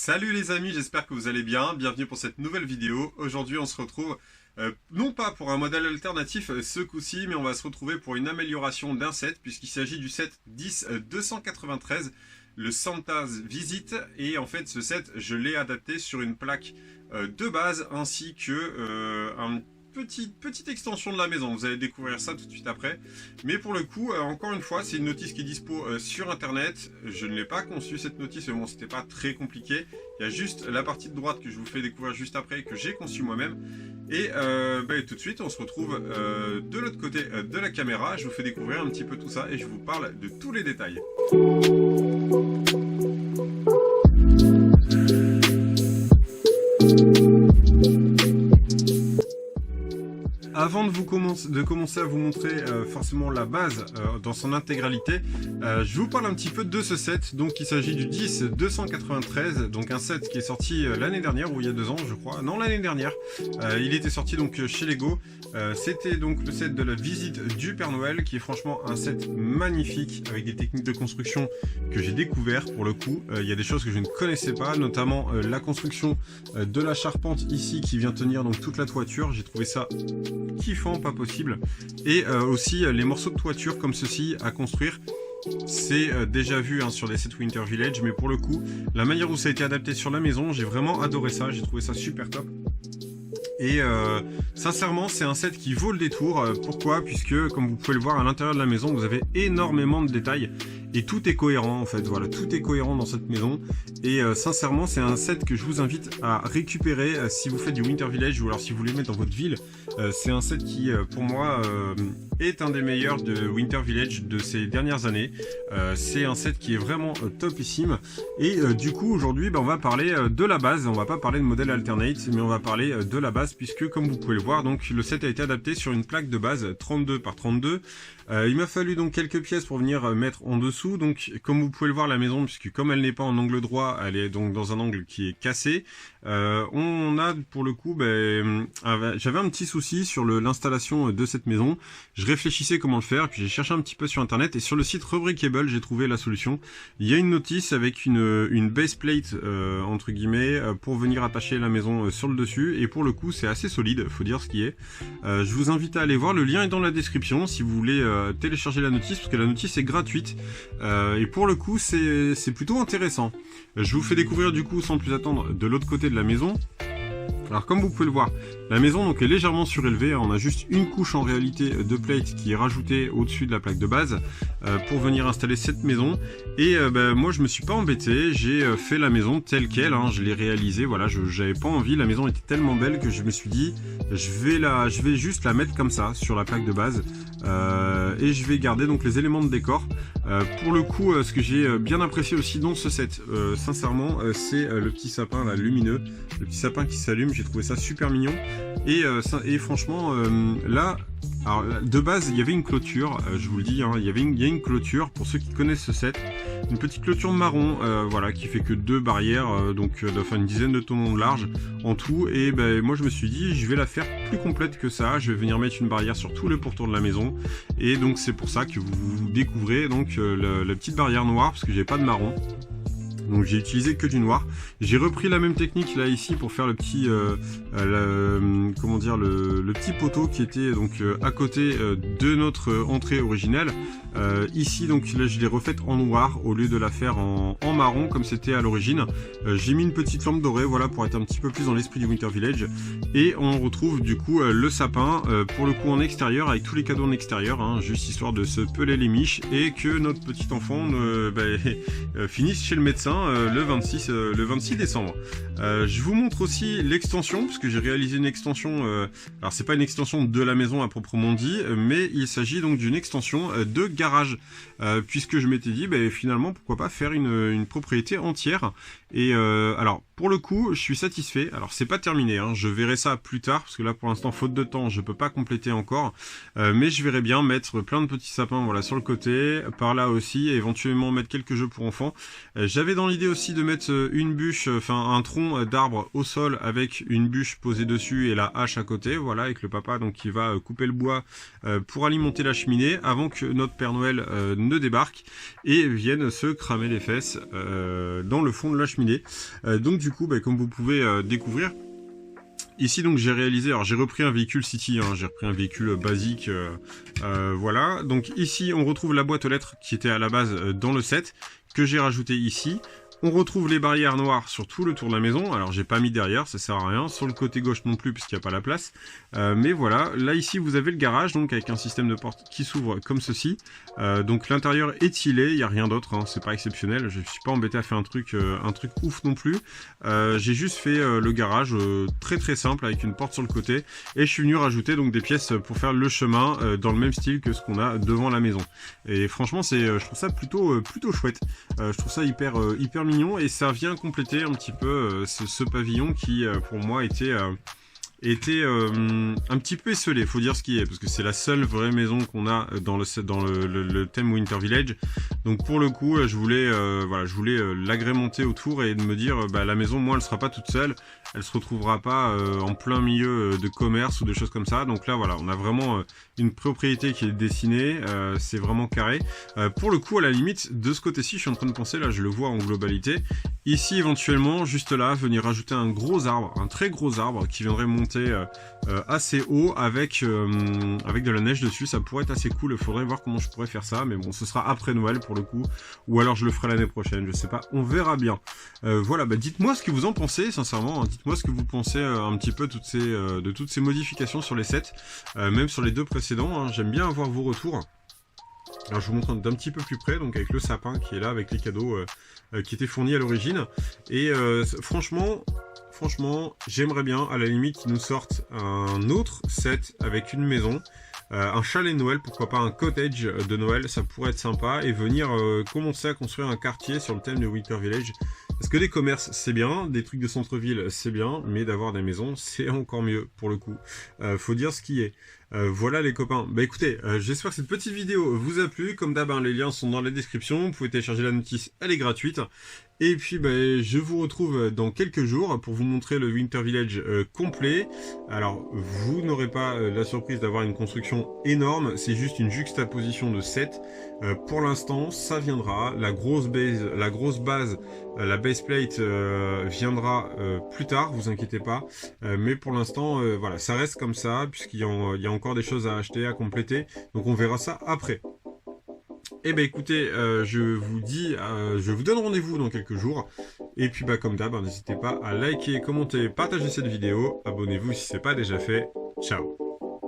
Salut les amis, j'espère que vous allez bien. Bienvenue pour cette nouvelle vidéo. Aujourd'hui on se retrouve non pas pour un modèle alternatif ce coup-ci, mais on va se retrouver pour une amélioration d'un set puisqu'il s'agit du set 10-293, le Santa's Visit. Et en fait ce set je l'ai adapté sur une plaque de base ainsi que un petite extension de la maison. Vous allez découvrir ça tout de suite après. Mais pour le coup, encore une fois, c'est une notice qui est dispo sur internet. Je ne l'ai pas conçue cette notice, mais bon, c'était pas très compliqué. Il y a juste la partie de droite que je vous fais découvrir juste après, que j'ai conçue moi-même. Et tout de suite, on se retrouve de l'autre côté de la caméra. Je vous fais découvrir un petit peu tout ça et je vous parle de tous les détails. Avant de commencer à vous montrer forcément la base dans son intégralité, je vous parle un petit peu de ce set. Donc il s'agit du 10-293, donc un set qui est sorti l'année dernière, ou il y a 2 ans je crois, non l'année dernière. Il était sorti donc chez Lego. C'était donc le set de la visite du Père Noël, qui est franchement un set magnifique avec des techniques de construction que j'ai découvert pour le coup. Il y a des choses que je ne connaissais pas, notamment la construction de la charpente ici qui vient tenir donc toute la toiture. J'ai trouvé ça kiffant, pas possible. Et aussi les morceaux de toiture comme ceci à construire. C'est déjà vu sur les sets Winter Village, mais pour le coup, la manière où ça a été adapté sur la maison, j'ai vraiment adoré ça. J'ai trouvé ça super top. Et sincèrement, c'est un set qui vaut le détour. Pourquoi? Puisque, comme vous pouvez le voir à l'intérieur de la maison, vous avez énormément de détails. Et tout est cohérent en fait, voilà, tout est cohérent dans cette maison. Et sincèrement, c'est un set que je vous invite à récupérer si vous faites du Winter Village ou alors si vous voulez mettre dans votre ville. C'est un set qui, pour moi, est un des meilleurs de Winter Village de ces dernières années. C'est un set qui est vraiment topissime. Et du coup, aujourd'hui, on va parler de la base. On va pas parler de modèle alternate, mais on va parler de la base puisque, comme vous pouvez le voir, donc le set a été adapté sur une plaque de base 32 par 32. Il m'a fallu donc quelques pièces pour venir mettre en dessous. Donc comme vous pouvez le voir, la maison, puisque comme elle n'est pas en angle droit, elle est donc dans un angle qui est cassé. On a pour le coup, j'avais un petit souci sur l'installation de cette maison. Je réfléchissais comment le faire, puis j'ai cherché un petit peu sur internet et sur le site Rebrickable, j'ai trouvé la solution. Il y a une notice avec une base plate entre guillemets pour venir attacher la maison sur le dessus, et pour le coup c'est assez solide, faut dire ce qui est. Je vous invite à aller voir, le lien est dans la description si vous voulez télécharger la notice, parce que la notice est gratuite. Et pour le coup c'est plutôt intéressant. Je vous fais découvrir du coup sans plus attendre de l'autre côté de la maison. Alors comme vous pouvez le voir, la maison donc est légèrement surélevée. On a juste une couche en réalité de plate qui est rajoutée au-dessus de la plaque de base pour venir installer cette maison. Et moi je me suis pas embêté, j'ai fait la maison telle quelle, je l'ai réalisée. Voilà, j'avais pas envie, la maison était tellement belle que je me suis dit je vais juste la mettre comme ça sur la plaque de base et je vais garder donc les éléments de décor. Pour le coup, ce que j'ai bien apprécié aussi dans ce set, sincèrement, c'est le petit sapin là, lumineux, le petit sapin qui s'allume. J'ai trouvé ça super mignon. Et franchement, là, alors, de base, il y avait une clôture, je vous le dis, il y a une clôture, pour ceux qui connaissent ce set, une petite clôture marron, voilà, qui fait que 2 barrières, donc enfin une dizaine de tonneaux de large en tout. Et moi je me suis dit, je vais la faire plus complète que ça, je vais venir mettre une barrière sur tout le pourtour de la maison. Et donc c'est pour ça que vous découvrez donc la petite barrière noire, parce que j'ai pas de marron. Donc j'ai utilisé que du noir. J'ai repris la même technique là ici pour faire le petit comment dire, le petit poteau qui était donc à côté de notre entrée originelle. Ici donc là je l'ai refaite en noir au lieu de la faire en marron comme c'était à l'origine. J'ai mis une petite lampe dorée, voilà, pour être un petit peu plus dans l'esprit du Winter Village. Et on retrouve du coup le sapin pour le coup en extérieur, avec tous les cadeaux en extérieur, juste histoire de se peler les miches et que notre petit enfant finisse chez le médecin le 26 décembre. Je vous montre aussi l'extension, parce que j'ai réalisé une extension, alors c'est pas une extension de la maison à proprement dit, mais il s'agit donc d'une extension de garage, puisque je m'étais dit finalement pourquoi pas faire une propriété entière. Et alors pour le coup je suis satisfait. Alors c'est pas terminé, je verrai ça plus tard, parce que là pour l'instant faute de temps je peux pas compléter encore, mais je verrai bien mettre plein de petits sapins, voilà, sur le côté, par là aussi, et éventuellement mettre quelques jeux pour enfants. J'avais dans l'idée aussi de mettre une bûche bûche, enfin un tronc d'arbre au sol avec une bûche posée dessus et la hache à côté, voilà, avec le papa donc qui va couper le bois pour alimenter la cheminée avant que notre Père Noël ne débarque et vienne se cramer les fesses dans le fond de la cheminée. Donc du coup, comme vous pouvez découvrir, ici donc j'ai réalisé, alors j'ai repris un véhicule City, hein, j'ai repris un véhicule basique, voilà. Donc ici on retrouve la boîte aux lettres qui était à la base dans le set, que j'ai rajouté ici. On retrouve les barrières noires sur tout le tour de la maison. Alors j'ai pas mis derrière, ça sert à rien. Sur le côté gauche non plus puisqu'il n'y a pas la place. Mais voilà, là ici vous avez le garage donc avec un système de porte qui s'ouvre comme ceci. Donc l'intérieur est tilé, il n'y a rien d'autre, hein, c'est pas exceptionnel. Je suis pas embêté à faire un truc ouf non plus. J'ai juste fait le garage très très simple avec une porte sur le côté. Et je suis venu rajouter donc des pièces pour faire le chemin dans le même style que ce qu'on a devant la maison. Et franchement je trouve ça plutôt chouette. Je trouve ça hyper mignon et ça vient compléter un petit peu ce pavillon qui pour moi était un petit peu esselé, faut dire ce qui est, parce que c'est la seule vraie maison qu'on a dans le thème Winter Village. Donc pour le coup, je voulais l'agrémenter autour et de me dire, la maison, moi, elle sera pas toute seule, elle se retrouvera pas en plein milieu de commerce ou de choses comme ça. Donc là, voilà, on a vraiment une propriété qui est dessinée, c'est vraiment carré. Pour le coup, à la limite, de ce côté-ci, je suis en train de penser, là, je le vois en globalité. Ici, éventuellement, juste là, venir rajouter un gros arbre, un très gros arbre qui viendrait monter assez haut avec de la neige dessus, ça pourrait être assez cool. Il faudrait voir comment je pourrais faire ça, mais bon, ce sera après Noël pour le coup, ou alors je le ferai l'année prochaine, je sais pas, on verra bien. Voilà, dites-moi ce que vous en pensez, sincèrement, hein, dites-moi ce que vous pensez un petit peu de toutes ces modifications sur les sets, même sur les deux précédents, hein, j'aime bien avoir vos retours. Alors je vous montre d'un petit peu plus près, donc avec le sapin qui est là, avec les cadeaux qui étaient fournis à l'origine, et franchement, j'aimerais bien, à la limite, qu'ils nous sortent un autre set avec une maison, un chalet de Noël, pourquoi pas un cottage de Noël, ça pourrait être sympa, et venir commencer à construire un quartier sur le thème de Winter Village. Parce que des commerces, c'est bien, des trucs de centre-ville, c'est bien, mais d'avoir des maisons, c'est encore mieux, pour le coup. Faut dire ce qui est. Voilà les copains. Écoutez, j'espère que cette petite vidéo vous a plu. Comme d'hab, les liens sont dans la description. Vous pouvez télécharger la notice, elle est gratuite. Et puis, je vous retrouve dans quelques jours pour vous montrer le Winter Village complet. Alors, vous n'aurez pas la surprise d'avoir une construction énorme. C'est juste une juxtaposition de sets. Pour l'instant, ça viendra. La grosse base, la baseplate viendra plus tard. Vous inquiétez pas. Mais pour l'instant, voilà, ça reste comme ça puisqu'il y a encore des choses à acheter, à compléter. Donc, on verra ça après. Eh ben écoutez, je vous donne rendez-vous dans quelques jours. Et puis comme d'hab, n'hésitez pas à liker, commenter, partager cette vidéo. Abonnez-vous si ce n'est pas déjà fait. Ciao.